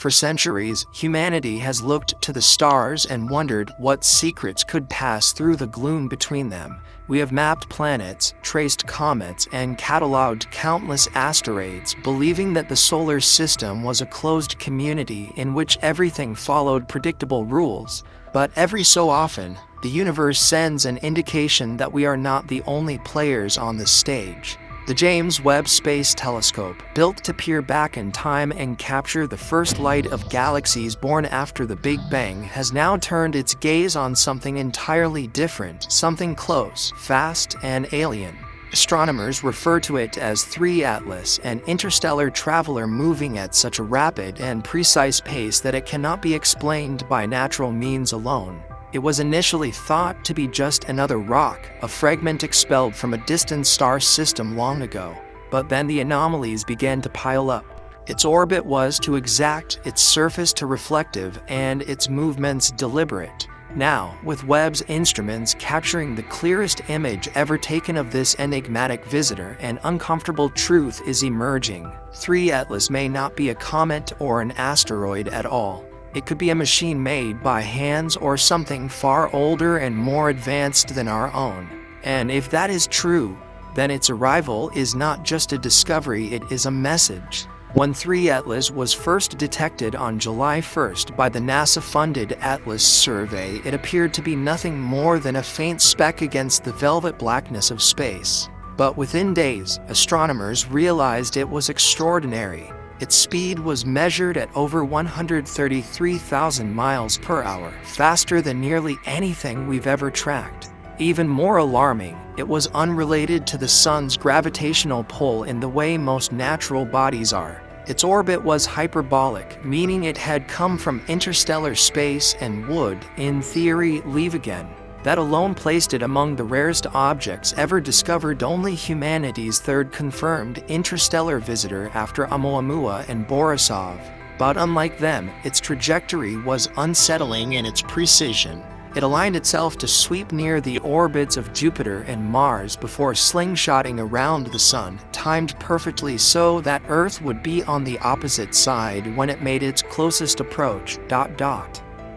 For centuries, humanity has looked to the stars and wondered what secrets could pass through the gloom between them. We have mapped planets, traced comets, and catalogued countless asteroids, believing that the solar system was a closed community in which everything followed predictable rules. But every so often, the universe sends an indication that we are not the only players on the stage. The James Webb Space Telescope, built to peer back in time and capture the first light of galaxies born after the Big Bang, has now turned its gaze on something entirely different, something close, fast, and alien. Astronomers refer to it as 3 Atlas, an interstellar traveler moving at such a rapid and precise pace that it cannot be explained by natural means alone. It was initially thought to be just another rock, a fragment expelled from a distant star system long ago. But then the anomalies began to pile up. Its orbit was too exact, its surface too reflective, and its movements deliberate. Now, with Webb's instruments capturing the clearest image ever taken of this enigmatic visitor, an uncomfortable truth is emerging. 3 Atlas may not be a comet or an asteroid at all. It could be a machine made by hands or something far older and more advanced than our own. And if that is true, then its arrival is not just a discovery, it is a message. When 3 Atlas was first detected on July 1st by the NASA-funded Atlas survey, it appeared to be nothing more than a faint speck against the velvet blackness of space. But within days, astronomers realized it was extraordinary. Its speed was measured at over 133,000 miles per hour, faster than nearly anything we've ever tracked. Even more alarming, it was unrelated to the sun's gravitational pull in the way most natural bodies are. Its orbit was hyperbolic, meaning it had come from interstellar space and would, in theory, leave again. That alone placed it among the rarest objects ever discovered, only humanity's third confirmed interstellar visitor after Oumuamua and Borisov. But unlike them, its trajectory was unsettling in its precision. It aligned itself to sweep near the orbits of Jupiter and Mars before slingshotting around the Sun, timed perfectly so that Earth would be on the opposite side when it made its closest approach.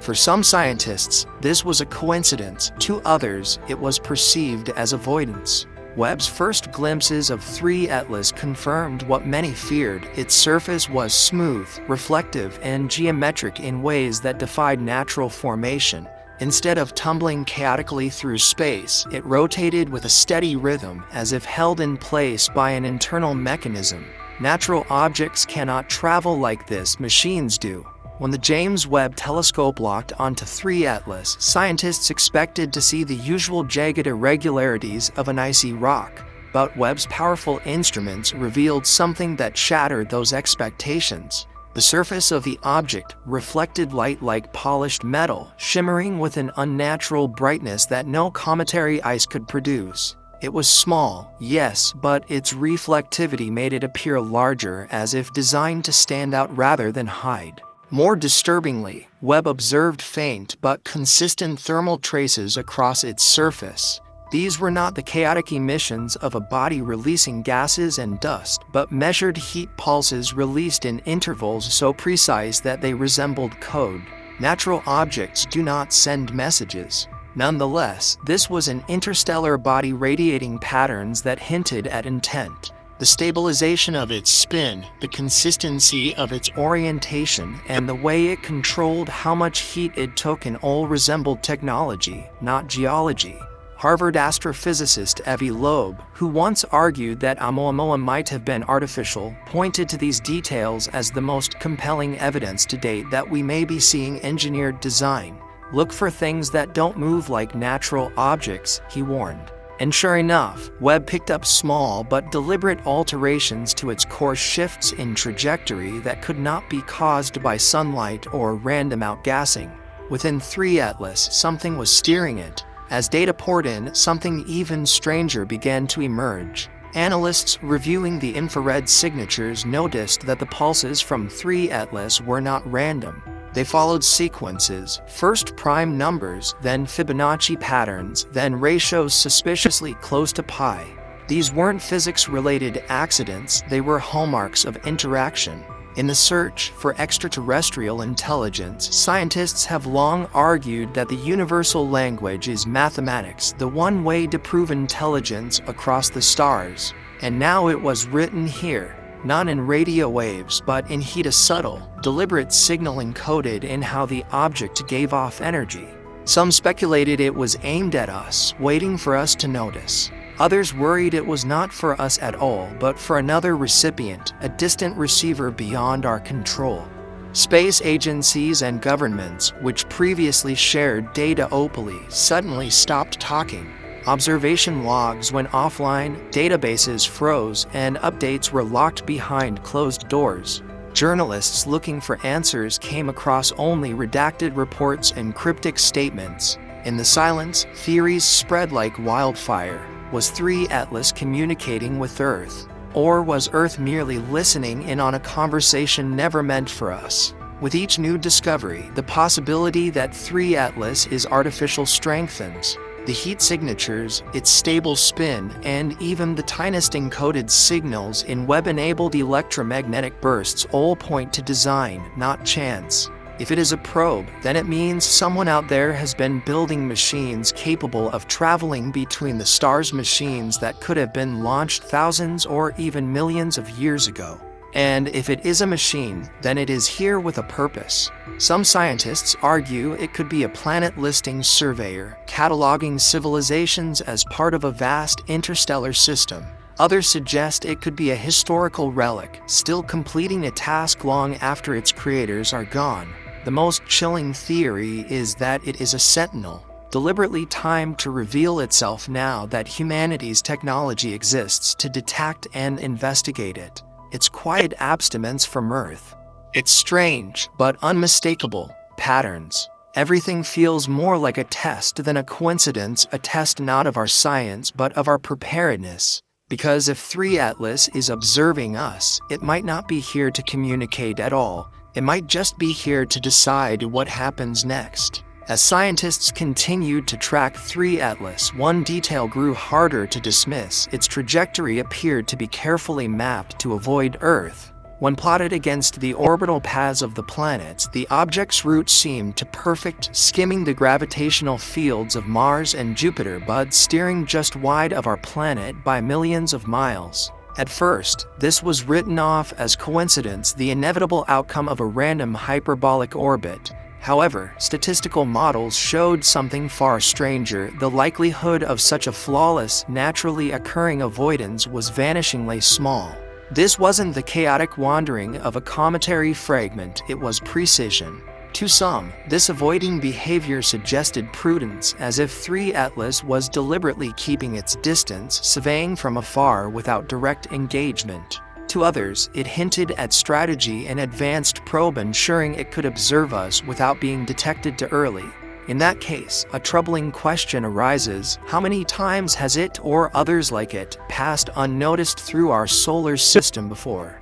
For some scientists, this was a coincidence. To others, it was perceived as avoidance. Webb's first glimpses of 3 Atlas confirmed what many feared. Its surface was smooth, reflective, and geometric in ways that defied natural formation. Instead of tumbling chaotically through space, it rotated with a steady rhythm, as if held in place by an internal mechanism. Natural objects cannot travel like this, machines do. When the James Webb Telescope locked onto 3 Atlas, scientists expected to see the usual jagged irregularities of an icy rock. But Webb's powerful instruments revealed something that shattered those expectations. The surface of the object reflected light like polished metal, shimmering with an unnatural brightness that no cometary ice could produce. It was small, yes, but its reflectivity made it appear larger, as if designed to stand out rather than hide. More disturbingly, Webb observed faint but consistent thermal traces across its surface. These were not the chaotic emissions of a body releasing gases and dust, but measured heat pulses released in intervals so precise that they resembled code. Natural objects do not send messages. Nonetheless, this was an interstellar body radiating patterns that hinted at intent. The stabilization of its spin, the consistency of its orientation, and the way it controlled how much heat it took in all resembled technology, not geology. Harvard astrophysicist Avi Loeb, who once argued that Oumuamua might have been artificial, pointed to these details as the most compelling evidence to date that we may be seeing engineered design. Look for things that don't move like natural objects, he warned. And sure enough, Webb picked up small but deliberate alterations to its course, shifts in trajectory that could not be caused by sunlight or random outgassing. Within 3 Atlas, something was steering it. As data poured in, something even stranger began to emerge. Analysts reviewing the infrared signatures noticed that the pulses from 3 Atlas were not random. They followed sequences, first prime numbers, then Fibonacci patterns, then ratios suspiciously close to pi. These weren't physics-related accidents, they were hallmarks of interaction. In the search for extraterrestrial intelligence, scientists have long argued that the universal language is mathematics, the one way to prove intelligence across the stars. And now it was written here, not in radio waves but in heat, a subtle, deliberate signal encoded in how the object gave off energy. Some speculated it was aimed at us, waiting for us to notice. Others worried it was not for us at all, but for another recipient, a distant receiver beyond our control. Space agencies and governments, which previously shared data openly, suddenly stopped talking. Observation logs went offline, databases froze, and updates were locked behind closed doors. Journalists looking for answers came across only redacted reports and cryptic statements. In the silence, theories spread like wildfire. Was 3 Atlas communicating with Earth? Or was Earth merely listening in on a conversation never meant for us? With each new discovery, the possibility that 3 Atlas is artificial strengthens. The heat signatures, its stable spin, and even the tiniest encoded signals in web-enabled electromagnetic bursts all point to design, not chance. If it is a probe, then it means someone out there has been building machines capable of traveling between the stars, machines that could have been launched thousands or even millions of years ago. And if it is a machine, then it is here with a purpose. Some scientists argue it could be a planet-listing surveyor, cataloging civilizations as part of a vast interstellar system. Others suggest it could be a historical relic, still completing a task long after its creators are gone. The most chilling theory is that it is a sentinel, deliberately timed to reveal itself now that humanity's technology exists to detect and investigate it. Its quiet abstinence from Earth. Its strange, but unmistakable, patterns. Everything feels more like a test than a coincidence, a test not of our science but of our preparedness. Because if 3 Atlas is observing us, it might not be here to communicate at all. It might just be here to decide what happens next. As scientists continued to track 3 Atlas, one detail grew harder to dismiss. Its trajectory appeared to be carefully mapped to avoid Earth. When plotted against the orbital paths of the planets, the object's route seemed to perfect, skimming the gravitational fields of Mars and Jupiter but steering just wide of our planet by millions of miles. At first, this was written off as coincidence, the inevitable outcome of a random hyperbolic orbit. However, statistical models showed something far stranger. The likelihood of such a flawless, naturally occurring avoidance was vanishingly small. This wasn't the chaotic wandering of a cometary fragment, it was precision. To some, this avoiding behavior suggested prudence, as if 3 Atlas was deliberately keeping its distance, surveying from afar without direct engagement. To others, it hinted at strategy, an advanced probe ensuring it could observe us without being detected too early. In that case, a troubling question arises: how many times has it, or others like it, passed unnoticed through our solar system before?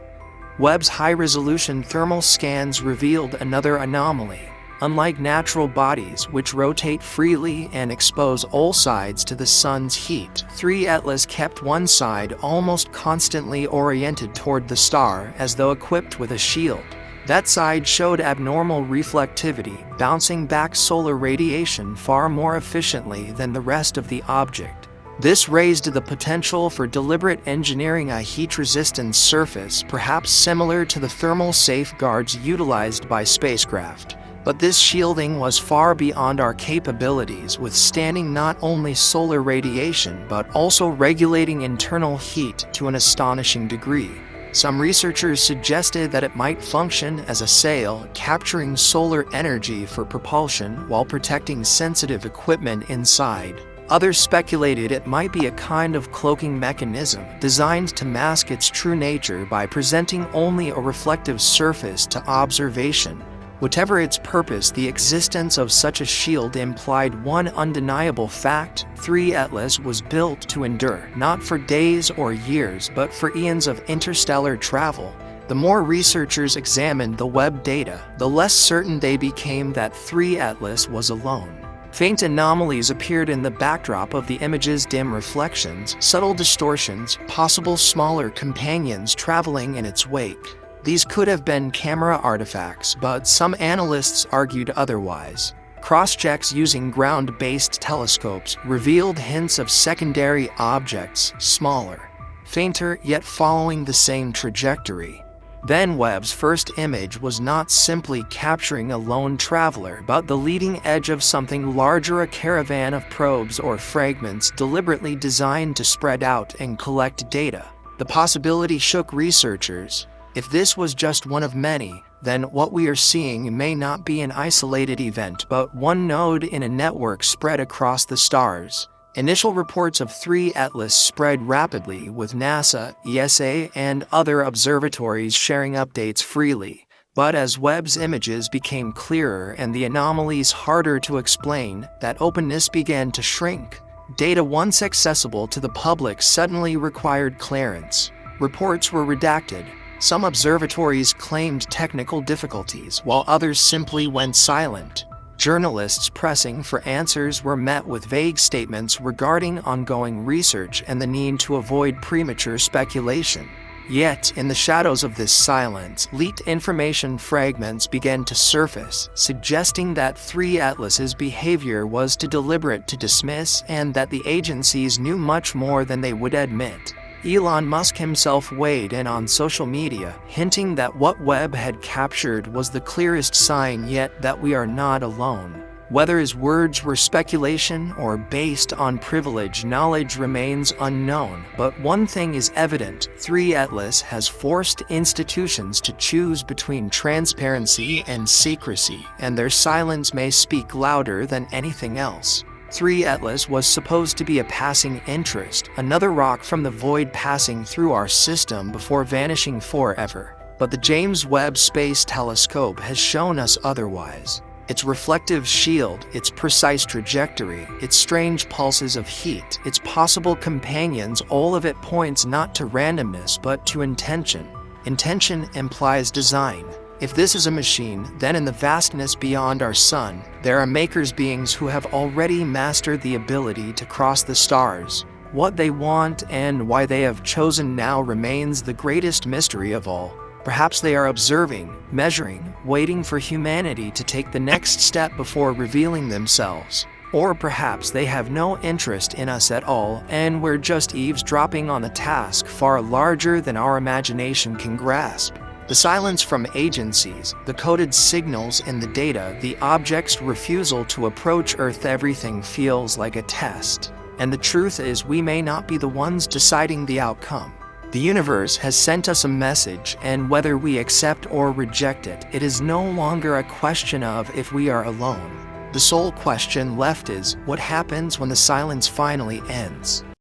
Webb's high-resolution thermal scans revealed another anomaly. Unlike natural bodies, which rotate freely and expose all sides to the sun's heat, 3 Atlas kept one side almost constantly oriented toward the star, as though equipped with a shield. That side showed abnormal reflectivity, bouncing back solar radiation far more efficiently than the rest of the object. This raised the potential for deliberate engineering, a heat-resistant surface, perhaps similar to the thermal safeguards utilized by spacecraft. But this shielding was far beyond our capabilities, withstanding not only solar radiation but also regulating internal heat to an astonishing degree. Some researchers suggested that it might function as a sail, capturing solar energy for propulsion while protecting sensitive equipment inside. Others speculated it might be a kind of cloaking mechanism, designed to mask its true nature by presenting only a reflective surface to observation. Whatever its purpose, the existence of such a shield implied one undeniable fact: 3 Atlas was built to endure, not for days or years, but for eons of interstellar travel. The more researchers examined the Webb data, the less certain they became that 3 Atlas was alone. Faint anomalies appeared in the backdrop of the image's dim reflections, subtle distortions, possible smaller companions traveling in its wake. These could have been camera artifacts, but some analysts argued otherwise. Cross-checks using ground-based telescopes revealed hints of secondary objects, smaller, fainter, yet following the same trajectory. Then Webb's first image was not simply capturing a lone traveler, but the leading edge of something larger, a caravan of probes or fragments deliberately designed to spread out and collect data. The possibility shook researchers. If this was just one of many, then what we are seeing may not be an isolated event, but one node in a network spread across the stars. Initial reports of 3 Atlas spread rapidly, with NASA, ESA, and other observatories sharing updates freely. But as Webb's images became clearer and the anomalies harder to explain, that openness began to shrink. Data once accessible to the public suddenly required clearance. Reports were redacted. Some observatories claimed technical difficulties, while others simply went silent. Journalists pressing for answers were met with vague statements regarding ongoing research and the need to avoid premature speculation. Yet, in the shadows of this silence, leaked information fragments began to surface, suggesting that 3 Atlas's behavior was too deliberate to dismiss and that the agencies knew much more than they would admit. Elon Musk himself weighed in on social media, hinting that what Webb had captured was the clearest sign yet that we are not alone. Whether his words were speculation or based on privilege, knowledge remains unknown, but one thing is evident: 3 Atlas has forced institutions to choose between transparency and secrecy, and their silence may speak louder than anything else. 3 Atlas was supposed to be a passing interest, another rock from the void passing through our system before vanishing forever. But the James Webb Space Telescope has shown us otherwise. Its reflective shield, its precise trajectory, its strange pulses of heat, its possible companions, all of it points not to randomness but to intention. Intention implies design. If this is a machine, then in the vastness beyond our sun, there are makers, beings who have already mastered the ability to cross the stars. What they want and why they have chosen now remains the greatest mystery of all. Perhaps they are observing, measuring, waiting for humanity to take the next step before revealing themselves. Or perhaps they have no interest in us at all, and we're just eavesdropping on a task far larger than our imagination can grasp. The silence from agencies, the coded signals in the data, the object's refusal to approach Earth, everything feels like a test. And the truth is, we may not be the ones deciding the outcome. The universe has sent us a message, and whether we accept or reject it, it is no longer a question of if we are alone. The sole question left is, what happens when the silence finally ends?